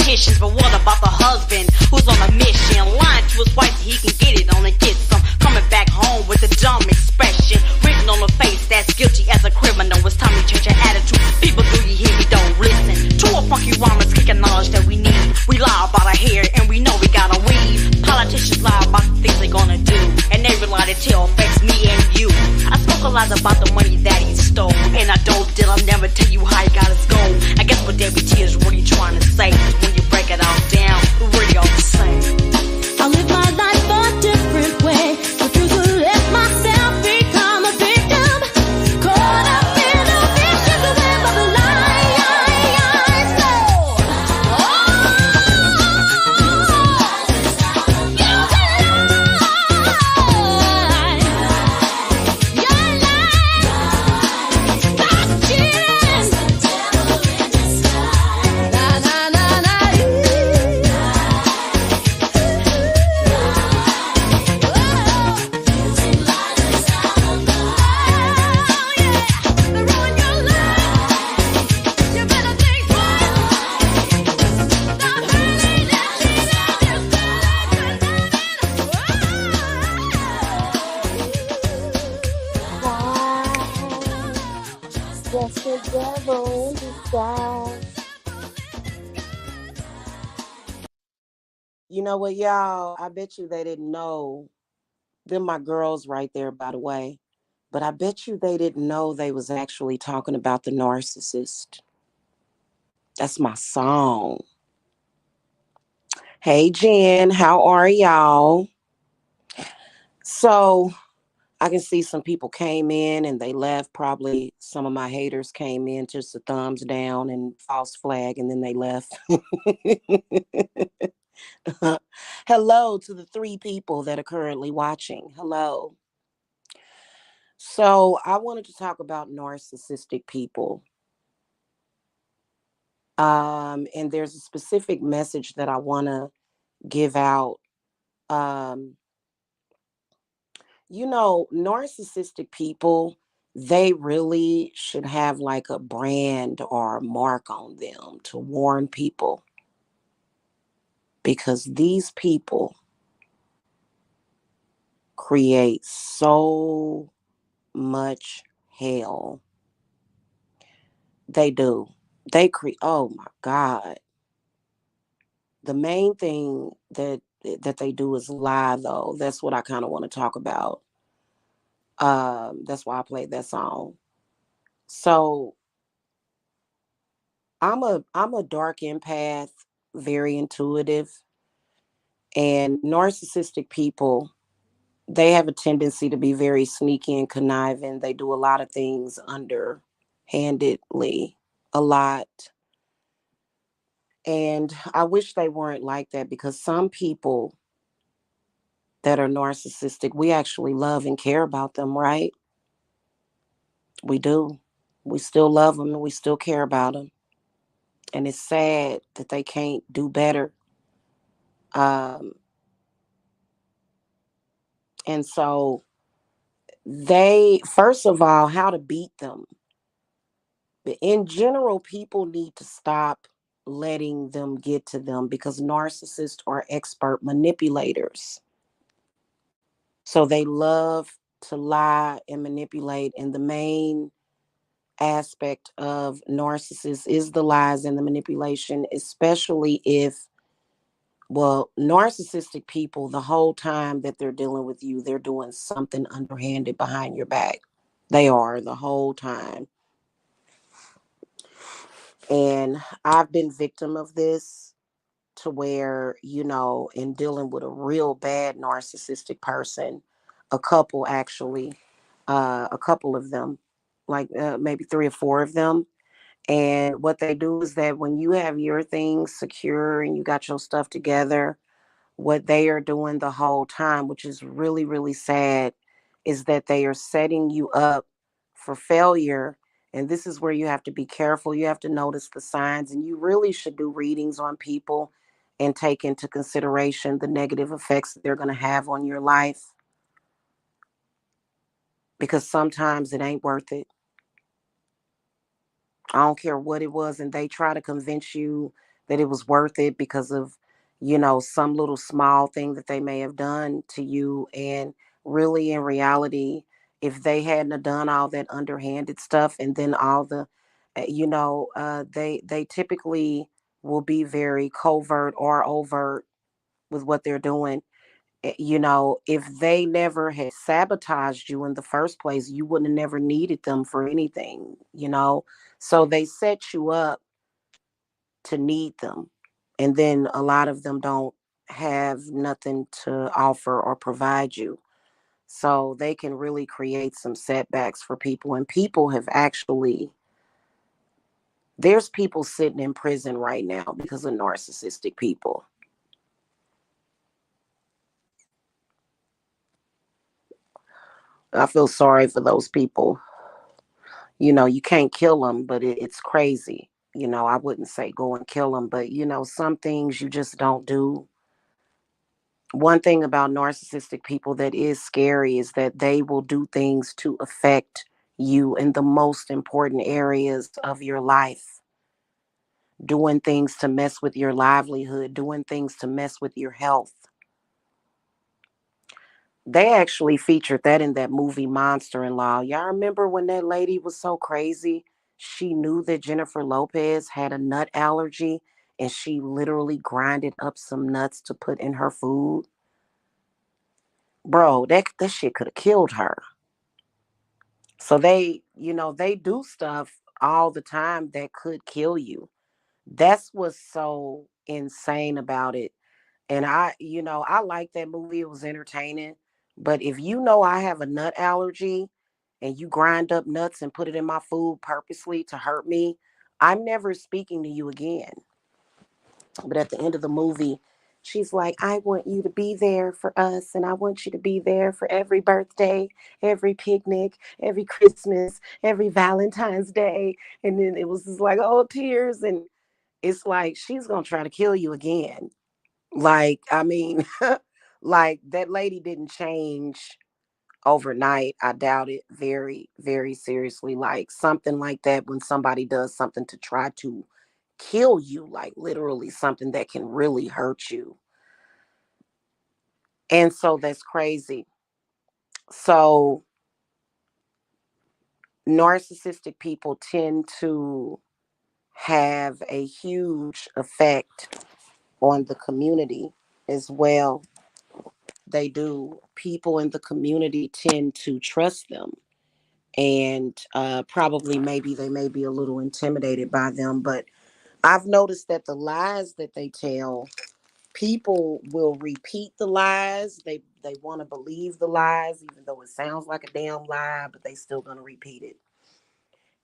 politicians, but what about the husband who's on a mission, lying to his wife so he can get it on and get some, coming back home with a dumb expression written on the face that's guilty as a criminal. It's time to change your attitude. People, do you hear me? Don't listen to a funky rhyme that's kicking knowledge that we need. We lie about our hair and we know we gotta weave. Politicians lie about the things they're gonna do, and every lie they tell affects me and you. I spoke a lot about the money that he stole, and I don't deal, I'll never tell you how he got his gold. I guess what Debbie T is really trying to say is when you break it all down, we're really all the same. I live my life a different way. Refuse to let myself become a victim. Caught up in a vicious web of lies. Just the devil in disguise. You know what, y'all? I bet you they didn't know. They're my girls right there, by the way. But I bet you they didn't know they was actually talking about the narcissist. That's my song. Hey, Jen, how are y'all? So I can see some people came in and they left. Probably some of my haters came in, just a thumbs down and false flag, and then they left. Hello to the 3 people that are currently watching. Hello. So I wanted to talk about narcissistic people. And there's a specific message that I want to give out. Um, narcissistic people, they really should have like a brand or a mark on them to warn people, because these people create so much hell. They do. Oh my God. The main thing that they do is lie, though. That's what I kind of want to talk about. That's why I played that song. So I'm a dark empath, very intuitive, and narcissistic people, they have a tendency to be very sneaky and conniving. They do a lot of things underhandedly, a lot. And I wish they weren't like that, because some people that are narcissistic, we actually love and care about them, right? We do. We still love them and we still care about them. And it's sad that they can't do better. Um, and so first of all, how to beat them. In general, people need to stop letting them get to them, because narcissists are expert manipulators. So they love to lie and manipulate. And the main aspect of narcissists is the lies and the manipulation, especially if, well, narcissistic people, the whole time that they're dealing with you, they're doing something underhanded behind your back. They are, the whole time. And I've been victim of this, to where, in dealing with a real bad narcissistic person, a couple actually, a couple of them, like maybe 3 or 4 of them. And what they do is that when you have your things secure and you got your stuff together, what they are doing the whole time, which is really, really sad, is that they are setting you up for failure. And this is where you have to be careful. You have to notice the signs, and you really should do readings on people and take into consideration the negative effects that they're going to have on your life, because sometimes it ain't worth it. I don't care what it was. And they try to convince you that it was worth it because of, you know, some little small thing that they may have done to you. And really, in reality, if they hadn't have done all that underhanded stuff and then all the, they typically will be very covert or overt with what they're doing. You know, if they never had sabotaged you in the first place, you wouldn't have never needed them for anything, you know. So they set you up to need them. And then a lot of them don't have nothing to offer or provide you. So they can really create some setbacks for people. And people have actually, there's people sitting in prison right now because of narcissistic people. I feel sorry for those people. You know, you can't kill them, but it's crazy. You know, I wouldn't say go and kill them, but you know, some things you just don't do. One thing about narcissistic people that is scary is that they will do things to affect you in the most important areas of your life, doing things to mess with your livelihood, doing things to mess with your health. They actually featured that in that movie Monster in Law. Y'all remember when that lady was so crazy? She knew that Jennifer Lopez had a nut allergy and she literally grinded up some nuts to put in her food. Bro, that shit could have killed her. So they, you know, they do stuff all the time that could kill you. That's what's so insane about it. And I like that movie. It was entertaining. But if you know I have a nut allergy and you grind up nuts and put it in my food purposely to hurt me, I'm never speaking to you again. But at the end of the movie, she's like, I want you to be there for us, and I want you to be there for every birthday, every picnic, every Christmas, every Valentine's Day. And then it was just like, oh, tears. And it's like, she's going to try to kill you again. Like, I mean, like that lady didn't change overnight. I doubt it very, very seriously. Like something like that, when somebody does something to try to kill you, like literally something that can really hurt you. And so that's crazy. So narcissistic people tend to have a huge effect on the community as well. They do. People in the community tend to trust them. And probably maybe they may be a little intimidated by them. But I've noticed that the lies that they tell, people will repeat the lies. They want to believe the lies, even though it sounds like a damn lie, but they still gonna repeat it.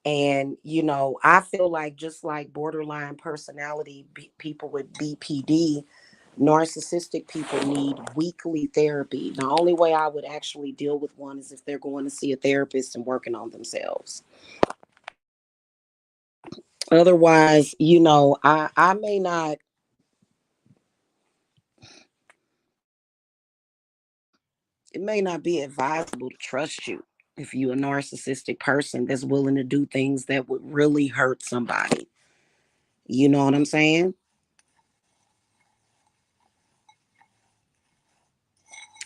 And you know, I feel like just like borderline personality people with BPD, narcissistic people need weekly therapy. The only way I would actually deal with one is if they're going to see a therapist and working on themselves. Otherwise, you know, I may not, it may not be advisable to trust you if you're a narcissistic person that's willing to do things that would really hurt somebody. You know what I'm saying?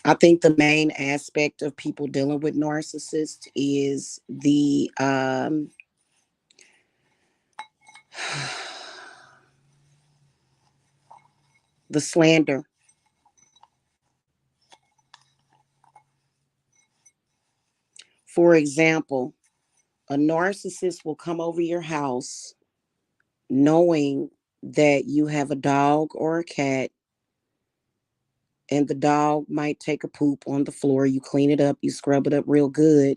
I think the main aspect of people dealing with narcissists is the slander. For example, a narcissist will come over your house knowing that you have a dog or a cat, and the dog might take a poop on the floor. You clean it up, you scrub it up real good.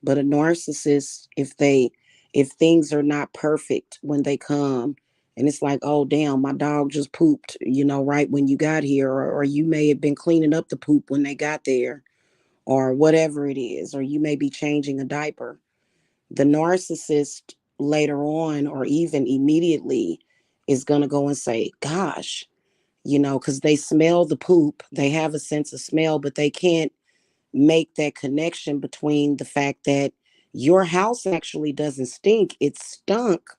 But a narcissist, if things are not perfect when they come, and it's like, oh damn, my dog just pooped, you know, right when you got here, or you may have been cleaning up the poop when they got there, or whatever it is, or you may be changing a diaper. The narcissist later on, or even immediately, is going to go and say, gosh, you know, because they smell the poop, they have a sense of smell, but they can't make that connection between the fact that your house actually doesn't stink, it stunk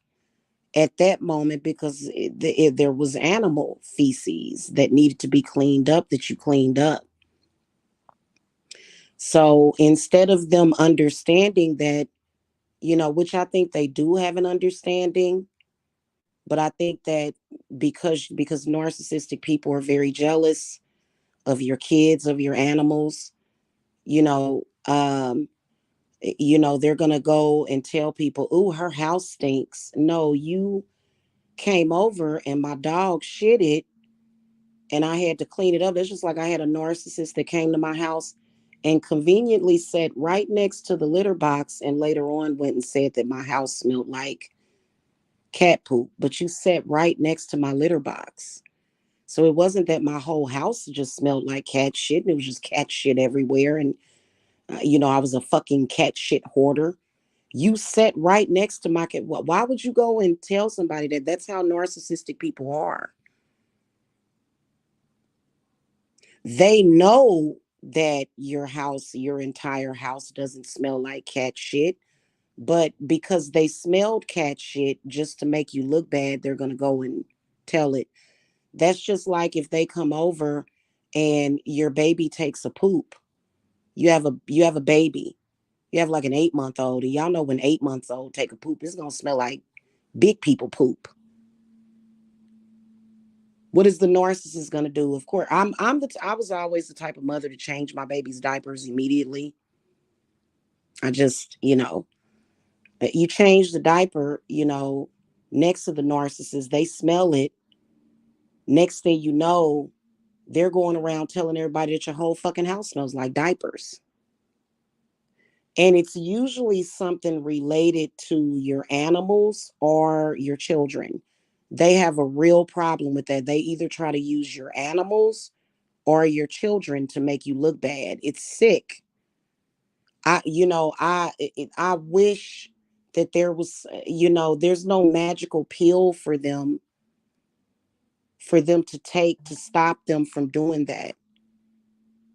at that moment because there was animal feces that needed to be cleaned up that you cleaned up. So instead of them understanding that, which I think they do have an understanding, but I think that because narcissistic people are very jealous of your kids, of your animals, you know, um, they're gonna go and tell people, "Ooh, her house stinks." No, you came over and my dog shit it and I had to clean it up. It's just like I had a narcissist that came to my house and conveniently sat right next to the litter box and later on went and said that my house smelled like cat poop. But you sat right next to my litter box. So it wasn't that my whole house just smelled like cat shit and it was just cat shit everywhere. And, I was a fucking cat shit hoarder. You sat right next to my cat. Why would you go and tell somebody that? That's how narcissistic people are. They know that your entire house doesn't smell like cat shit, but because they smelled cat shit just to make you look bad, they're going to go and tell it. That's just like if they come over and your baby takes a poop. You have a baby. You have like an 8-month old. And y'all know when 8 months old take a poop, it's going to smell like big people poop. What is the narcissist gonna do? Of course, I was always the type of mother to change my baby's diapers immediately. I just, you change the diaper, next to the narcissist, they smell it. Next thing you know, they're going around telling everybody that your whole fucking house smells like diapers. And it's usually something related to your animals or your children. They have a real problem with that. They either try to use your animals or your children to make you look bad. It's sick. I wish that there was, there's no magical pill for them to take to stop them from doing that.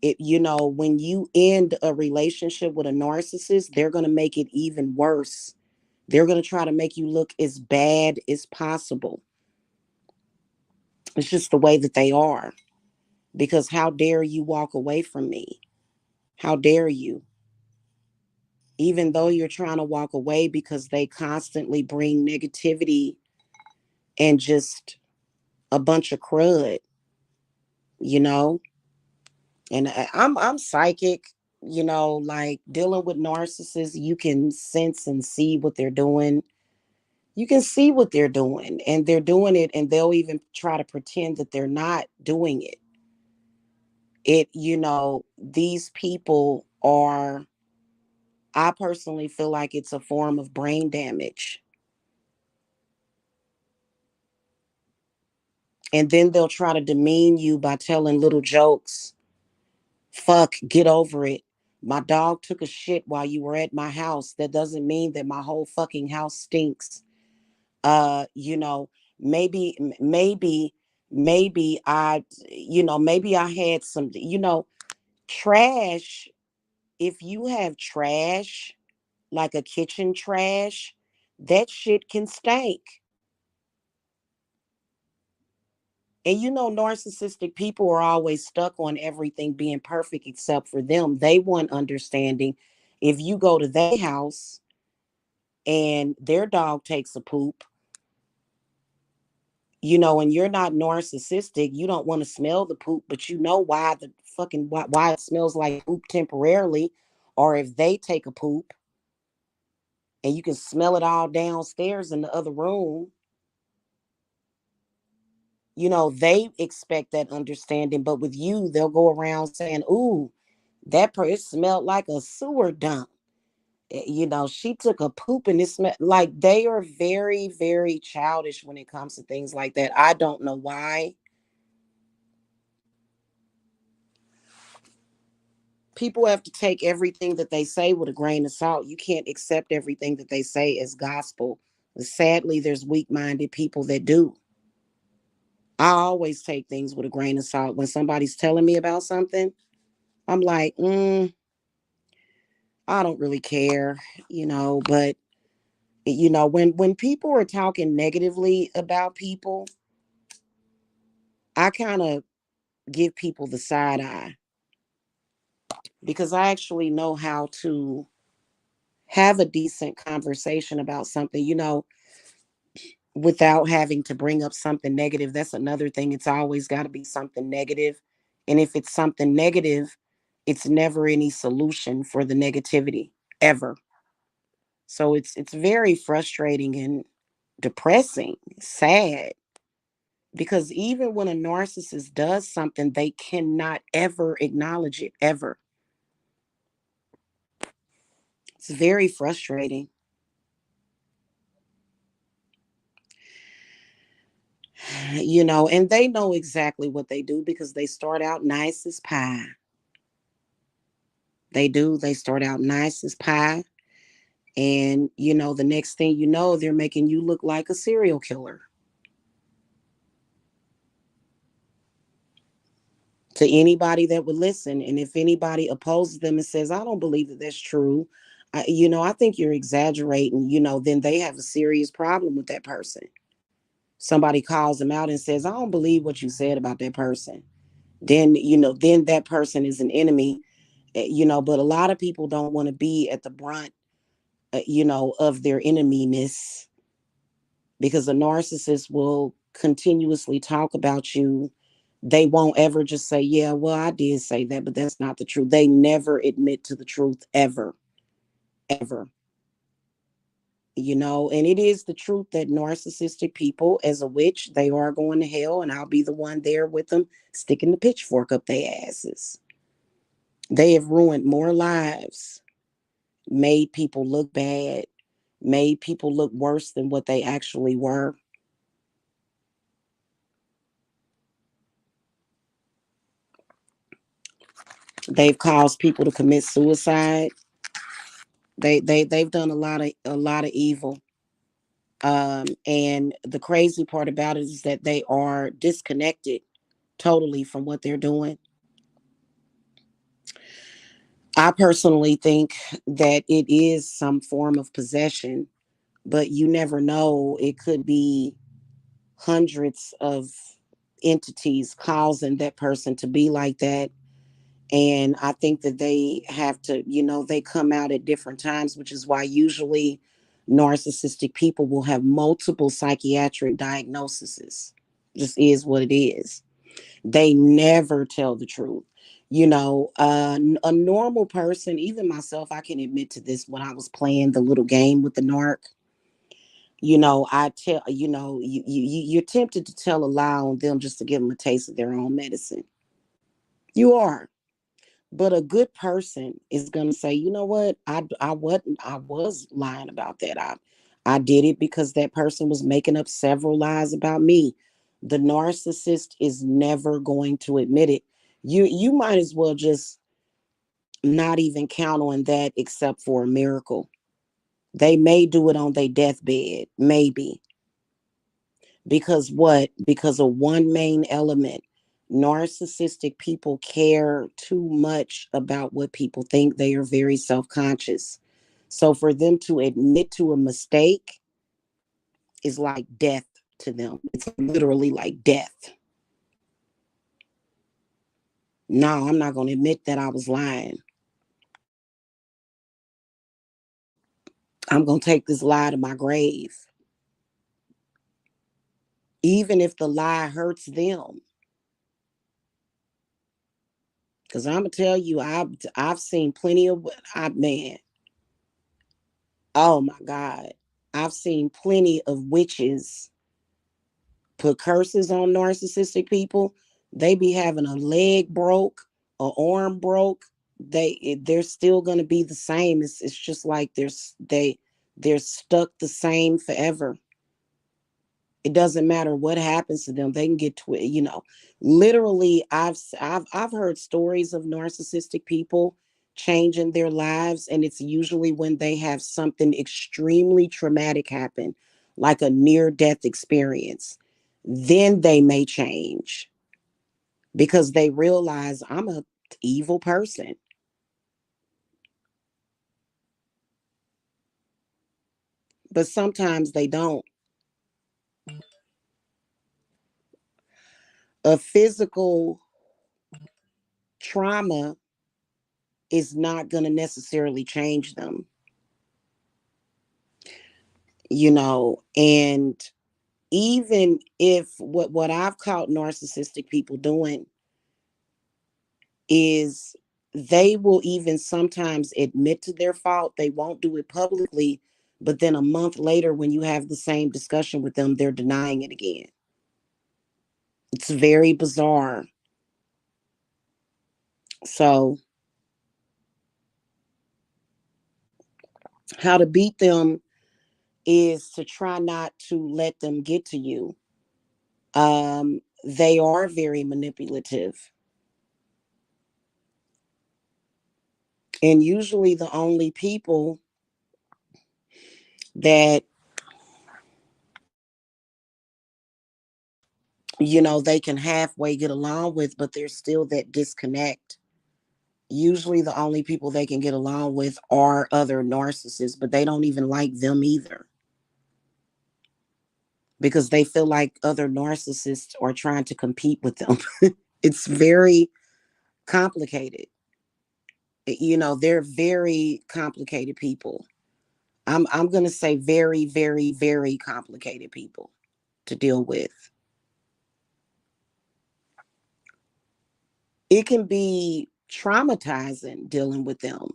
When you end a relationship with a narcissist, they're going to make it even worse. They're going to try to make you look as bad as possible. It's just the way that they are. Because how dare you walk away from me? How dare you? Even though you're trying to walk away because they constantly bring negativity and just a bunch of crud, you know? And I'm psychic, like dealing with narcissists, you can sense and see what they're doing. You can see what they're doing, and they're doing it, and they'll even try to pretend that they're not doing it. These people are, I personally feel like it's a form of brain damage. And then they'll try to demean you by telling little jokes. Fuck, get over it. My dog took a shit while you were at my house. That doesn't mean that my whole fucking house stinks. Uh, you know, maybe maybe I had some, trash. If you have trash, like a kitchen trash, that shit can stink. And narcissistic people are always stuck on everything being perfect except for them. They want understanding. If you go to their house and their dog takes a poop, and you're not narcissistic, you don't want to smell the poop, but you know why it smells like poop temporarily, or if they take a poop and you can smell it all downstairs in the other room, they expect that understanding. But with you, they'll go around saying, "Ooh, it smelled like a sewer dump. She took a poop and it smelled like." They are very, very childish when it comes to things like that. I don't know why. People have to take everything that they say with a grain of salt. You can't accept everything that they say as gospel. Sadly, there's weak minded people that do. I always take things with a grain of salt. When somebody's telling me about something, I'm like, I don't really care, but When people are talking negatively about people, I kind of give people the side eye because I actually know how to have a decent conversation about something, without having to bring up something negative. That's another thing. It's always got to be something negative. And if it's something negative, it's never any solution for the negativity ever. So it's very frustrating and depressing, sad, because even when a narcissist does something, they cannot ever acknowledge it ever. It's very frustrating. And they know exactly what they do because they start out nice as pie. They do. They start out nice as pie. And, the next thing you know, they're making you look like a serial killer to anybody that would listen. And if anybody opposes them and says, I don't believe that that's true, I think you're exaggerating, then they have a serious problem with that person. Somebody calls them out and says, I don't believe what you said about that person. Then that person is an enemy, but a lot of people don't want to be at the brunt, of their eneminess, because a narcissist will continuously talk about you. They won't ever just say, yeah, well, I did say that, but that's not the truth. They never admit to the truth ever, ever. And it is the truth that narcissistic people, as a witch, they are going to hell, and I'll be the one there with them, sticking the pitchfork up their asses. They have ruined more lives, made people look bad, made people look worse than what they actually were. They've caused people to commit suicide. They've done a lot of evil. And the crazy part about it is that they are disconnected totally from what they're doing. I personally think that it is some form of possession, but you never know. It could be hundreds of entities causing that person to be like that. And I think that they have to, they come out at different times, which is why usually narcissistic people will have multiple psychiatric diagnoses. Just is what it is. They never tell the truth. A normal person, even myself, I can admit to this. When I was playing the little game with the narc, I tell, you're tempted to tell a lie on them just to give them a taste of their own medicine. You are. But a good person is going to say, you know what? I was lying about that. I did it because that person was making up several lies about me. The narcissist is never going to admit it. You might as well just not even count on that except for a miracle. They may do it on their deathbed, maybe. Because what? Because of one main element. Narcissistic people care too much about what people think. They are very self-conscious. So for them to admit to a mistake is like death to them. It's literally like death. No, I'm not going to admit that I was lying. I'm going to take this lie to my grave. Even if the lie hurts them. Because I'm going to tell you, I've seen plenty of, man, oh my God. I've seen plenty of witches put curses on narcissistic people. They be having a leg broke, a arm broke. They're still gonna be the same. It's just like they're stuck the same forever. It doesn't matter what happens to them. They can get literally. I've heard stories of narcissistic people changing their lives, and it's usually when they have something extremely traumatic happen, like a near death experience. Then they may change because they realize I'm a evil person. but sometimes they don't. A physical trauma is not going to necessarily change them, and even if what I've caught narcissistic people doing is they will even sometimes admit to their fault. They won't do it publicly, but then a month later, when you have the same discussion with them, they're denying it again. It's very bizarre. So, how to beat them is to try not to let them get to you. They are very manipulative. And usually, the only people that, they can halfway get along with, but there's still that disconnect. Usually, the only people they can get along with are other narcissists, but they don't even like them either because they feel like other narcissists are trying to compete with them. It's very complicated. They're very complicated people. I'm going to say very, very, very complicated people to deal with. It can be traumatizing dealing with them.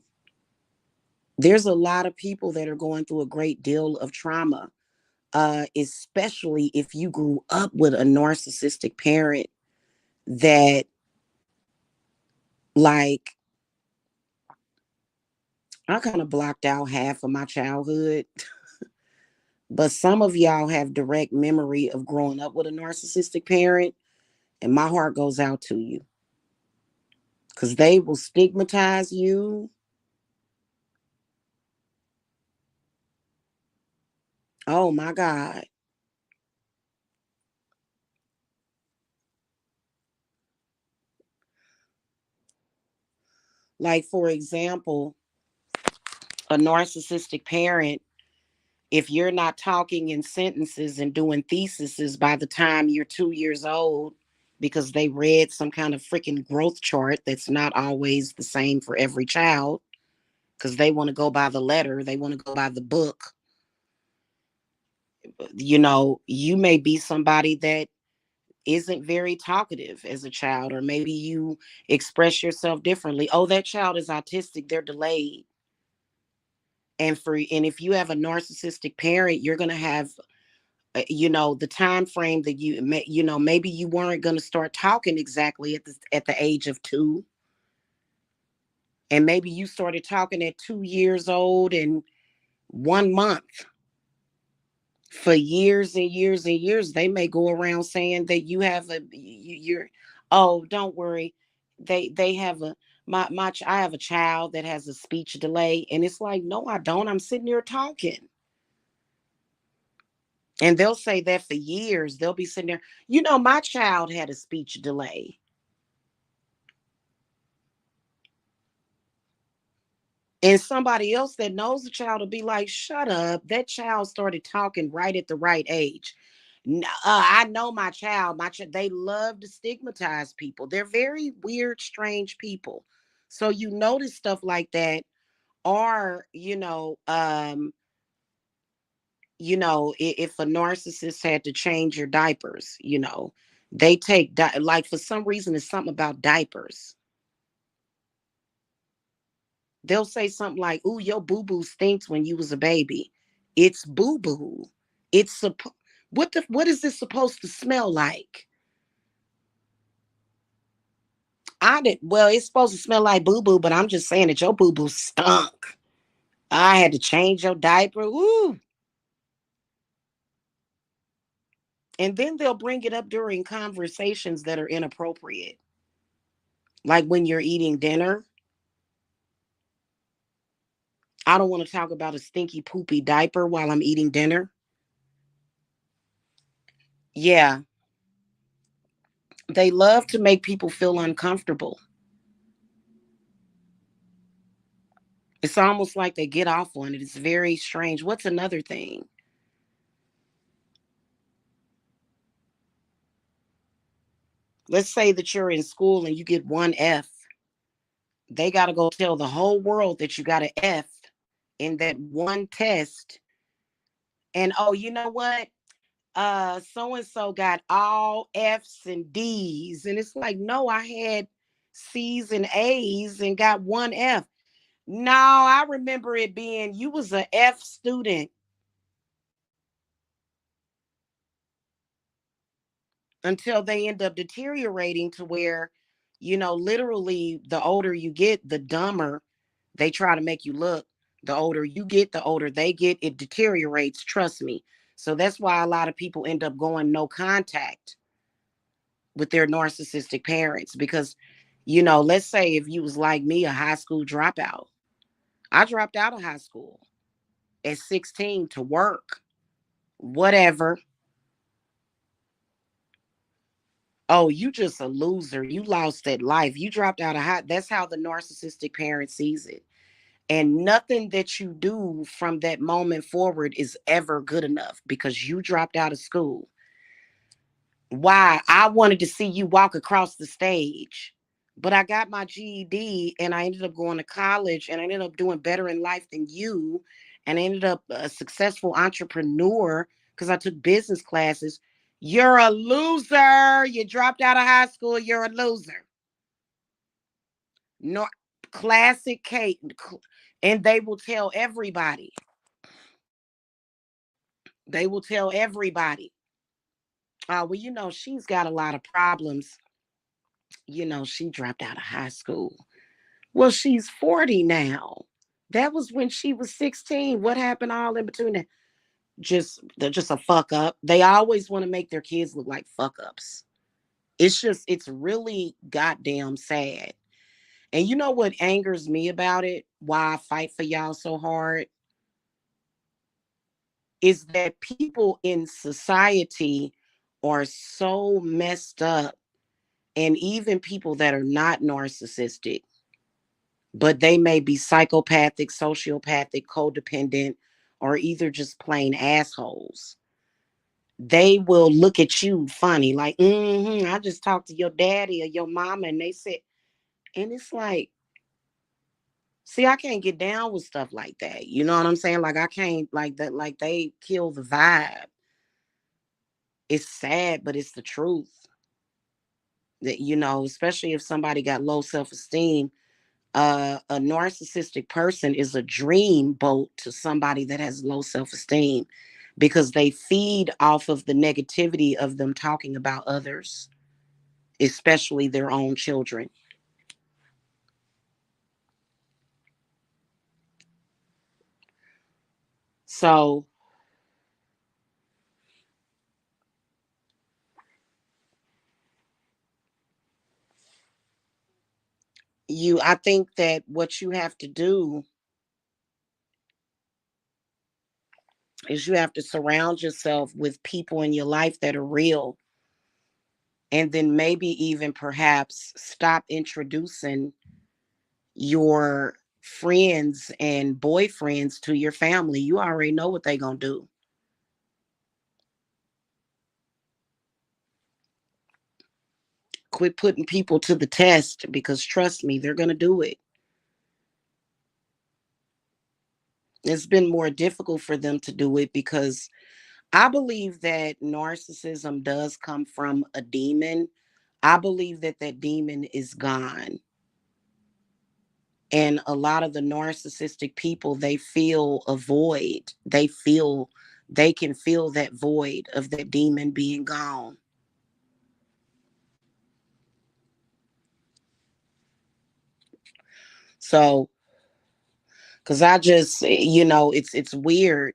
There's a lot of people that are going through a great deal of trauma, especially if you grew up with a narcissistic parent that, like, I kind of blocked out half of my childhood, but some of y'all have direct memory of growing up with a narcissistic parent, and my heart goes out to you because they will stigmatize you. Oh my God. Like, for example, a narcissistic parent, if you're not talking in sentences and doing theses by the time you're 2 years old, because they read some kind of freaking growth chart that's not always the same for every child, because they want to go by the letter, they want to go by the book. You may be somebody that isn't very talkative as a child, or maybe you express yourself differently. Oh, that child is autistic, they're delayed. And if you have a narcissistic parent, you're going to have the time frame that maybe you weren't going to start talking exactly at the age of 2, and maybe you started talking at 2 years old and 1 month. For years and years and years, they may go around saying that you have you're, oh, don't worry, they have I have a child that has a speech delay, and it's like, no, I don't. I'm sitting here talking. And they'll say that for years. They'll be sitting there, my child had a speech delay. And somebody else that knows the child will be like, shut up. That child started talking right at the right age. I know my child. They love to stigmatize people. They're very weird, strange people. So you notice stuff like that. Or, if a narcissist had to change your diapers, they take, like, for some reason, it's something about diapers. They'll say something like, "Ooh, your boo boo stinks when you was a baby." It's boo boo. What is this supposed to smell like? I did Well, it's supposed to smell like boo boo, but I'm just saying that your boo boo stunk. I had to change your diaper. Ooh. And then they'll bring it up during conversations that are inappropriate. Like when you're eating dinner. I don't want to talk about a stinky poopy diaper while I'm eating dinner. Yeah, they love to make people feel uncomfortable. It's almost like they get off on it. It's very strange. What's another thing? Let's say that you're in school and you get one F. They got to go tell the whole world that you got an F in that one test. And oh, you know what? So and so got all F's and D's. And it's like, no, I had C's and A's and got one F. No, I remember it being you was a F student until they end up deteriorating to where, literally the older you get, the dumber they try to make you look. The older you get, the older they get. It deteriorates, trust me. So that's why a lot of people end up going no contact with their narcissistic parents because, let's say if you was like me, a high school dropout. I dropped out of high school at 16 to work, whatever. Oh, you just a loser. You lost that life. You dropped out of high. That's how the narcissistic parent sees it. And nothing that you do from that moment forward is ever good enough because you dropped out of school. Why? I wanted to see you walk across the stage. But I got my GED and I ended up going to college and I ended up doing better in life than you. And I ended up a successful entrepreneur because I took business classes. You're a loser. You dropped out of high school. You're a loser. No, classic Kate. And they will tell everybody. They will tell everybody. Well, she's got a lot of problems. She dropped out of high school. Well, she's 40 now. That was when she was 16. What happened all in between that? They're just a fuck up. They always want to make their kids look like fuck ups. It's really goddamn sad. And you know what angers me about it? Why I fight for y'all so hard? Is that people in society are so messed up, and even people that are not narcissistic, but they may be psychopathic, sociopathic, codependent, or either just plain assholes. They will look at you funny, like, I just talked to your daddy or your mama, and they said, and it's like, see, I can't get down with stuff like that. You know what I'm saying? Like, I can't, like that, like they kill the vibe. It's sad, but it's the truth. That, especially if somebody got low self-esteem, a narcissistic person is a dream boat to somebody that has low self-esteem because they feed off of the negativity of them talking about others, especially their own children. So I think that what you have to do is you have to surround yourself with people in your life that are real, and then maybe even perhaps stop introducing your friends and boyfriends to your family. You already know what they're going to do. Quit putting people to the test because trust me, they're going to do it. It's been more difficult for them to do it because I believe that narcissism does come from a demon. I believe that that demon is gone. And a lot of the narcissistic people, they feel a void. They can feel that void of that demon being gone. So, because I just, it's weird.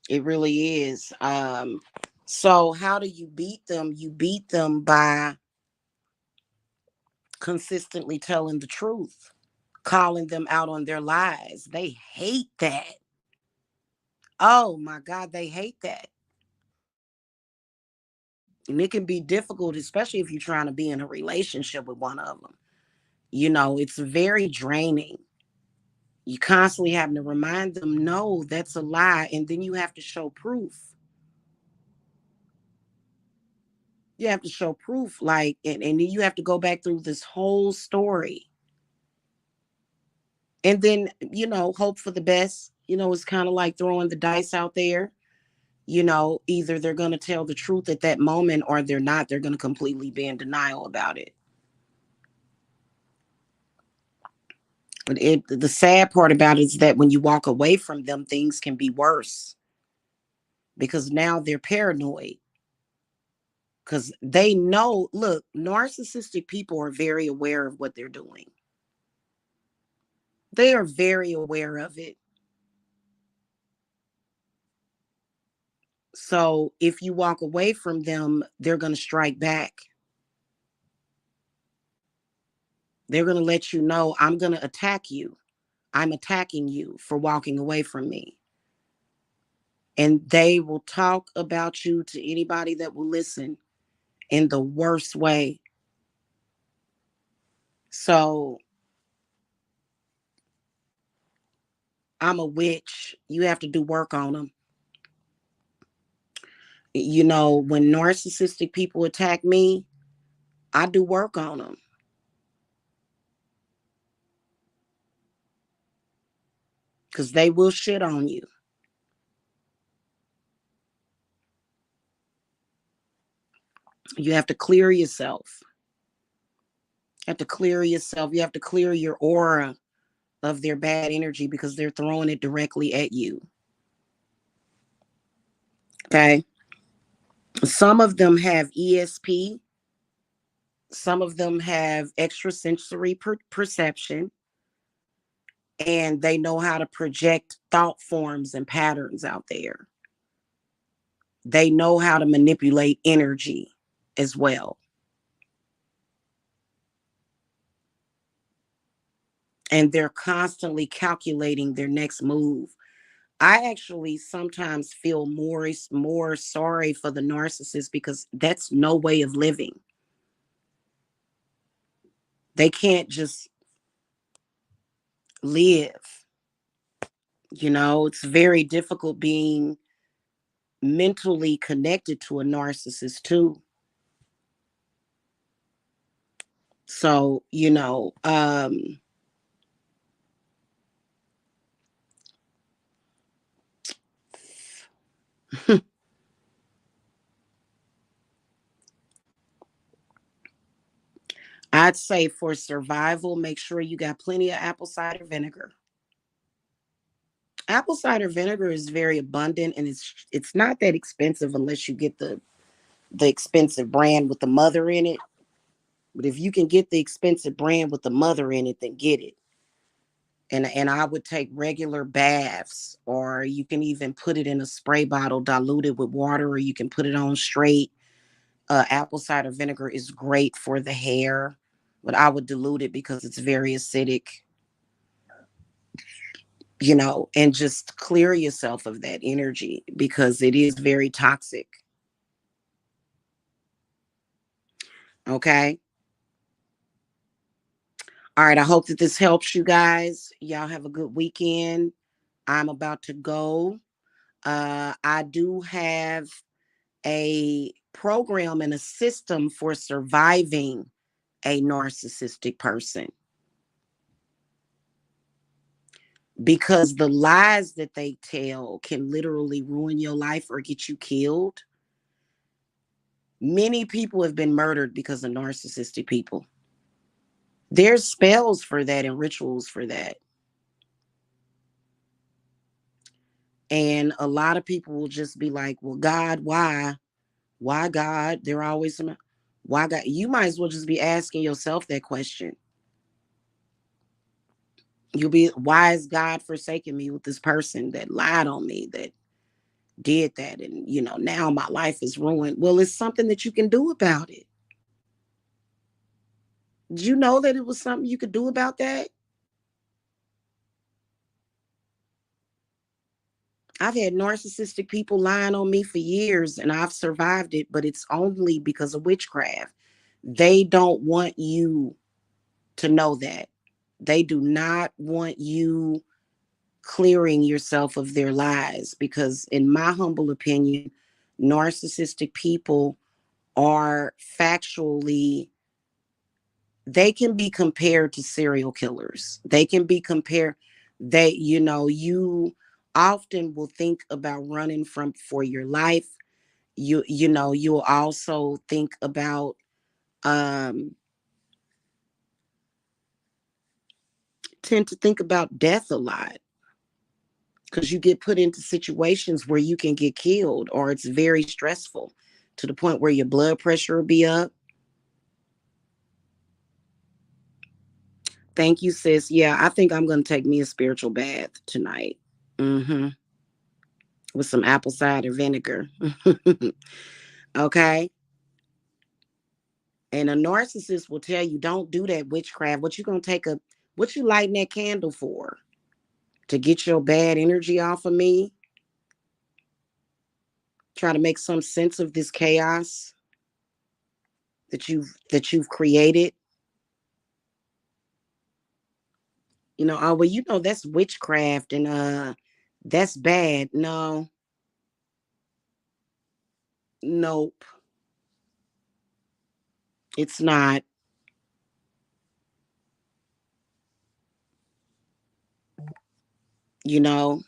It really is. So how do you beat them? You beat them by consistently telling the truth, calling them out on their lies. They hate that. Oh my God, they hate that. And it can be difficult, especially if you're trying to be in a relationship with one of them. It's very draining. You constantly having to remind them, no, that's a lie. And then you have to show proof. You have to show proof, like, and then you have to go back through this whole story. And then, hope for the best. It's kind of like throwing the dice out there. Either they're going to tell the truth at that moment or they're not. They're going to completely be in denial about it. But the sad part about it is that when you walk away from them, things can be worse because now they're paranoid. Because they know, look, narcissistic people are very aware of what they're doing. They are very aware of it. So if you walk away from them, they're going to strike back. They're going to let you know, I'm going to attack you. I'm attacking you for walking away from me. And they will talk about you to anybody that will listen in the worst way. So I'm a witch. You have to do work on them. When narcissistic people attack me, I do work on them. Because they will shit on you. You have to clear yourself. You have to clear yourself. You have to clear your aura of their bad energy because they're throwing it directly at you. Okay. Some of them have ESP. Some of them have extrasensory perception. And they know how to project thought forms and patterns out there. They know how to manipulate energy as well. And they're constantly calculating their next move. I actually sometimes feel more sorry for the narcissist because that's no way of living. They can't just live. It's very difficult being mentally connected to a narcissist too. So, I'd say for survival, make sure you got plenty of apple cider vinegar. Apple cider vinegar is very abundant and it's not that expensive unless you get the expensive brand with the mother in it. But if you can get the expensive brand with the mother in it, then get it. And I would take regular baths, or you can even put it in a spray bottle, dilute it with water, or you can put it on straight. Apple cider vinegar is great for the hair, but I would dilute it because it's very acidic, and just clear yourself of that energy because it is very toxic. Okay. All right. I hope that this helps you guys. Y'all have a good weekend. I'm about to go. I do have a program and a system for surviving a narcissistic person. Because the lies that they tell can literally ruin your life or get you killed. Many people have been murdered because of narcissistic people. There's spells for that and rituals for that. And a lot of people will just be like, well, God, why? Why God? They're always, why God? You might as well just be asking yourself that question. You'll be, why is God forsaking me with this person that lied on me, that did that? And, now my life is ruined. Well, it's something that you can do about it. Did you know that it was something you could do about that? I've had narcissistic people lying on me for years and I've survived it, but it's only because of witchcraft. They don't want you to know that. They do not want you clearing yourself of their lies. Because, in my humble opinion, narcissistic people are factually, they can be compared to serial killers. They can be compared, you often will think about running from for your life. You'll also think about, um tend to think about death a lot, because you get put into situations where you can get killed, or it's very stressful to the point where your blood pressure will be up. Thank you, sis. Yeah, I think I'm going to take me a spiritual bath tonight. Mm-hmm. With some apple cider vinegar. Okay. And a narcissist will tell you, don't do that witchcraft. What you lighting that candle for? To get your bad energy off of me? Try to make some sense of this chaos that you've created. Oh well, that's witchcraft, and that's bad. No, nope, it's not. You know,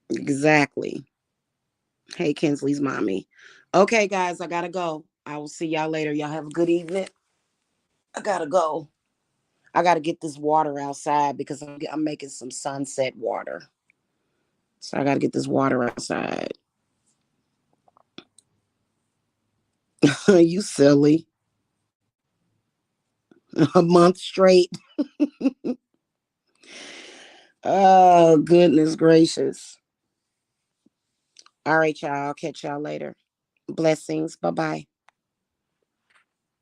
exactly. Hey, Kinsley's mommy. Okay, guys, I gotta go. I will see y'all later. Y'all have a good evening. I gotta go. I gotta get this water outside because I'm making some sunset water. So I gotta get this water outside. You silly. A month straight. Oh, goodness gracious. All right, y'all. I'll catch y'all later. Blessings. Bye bye.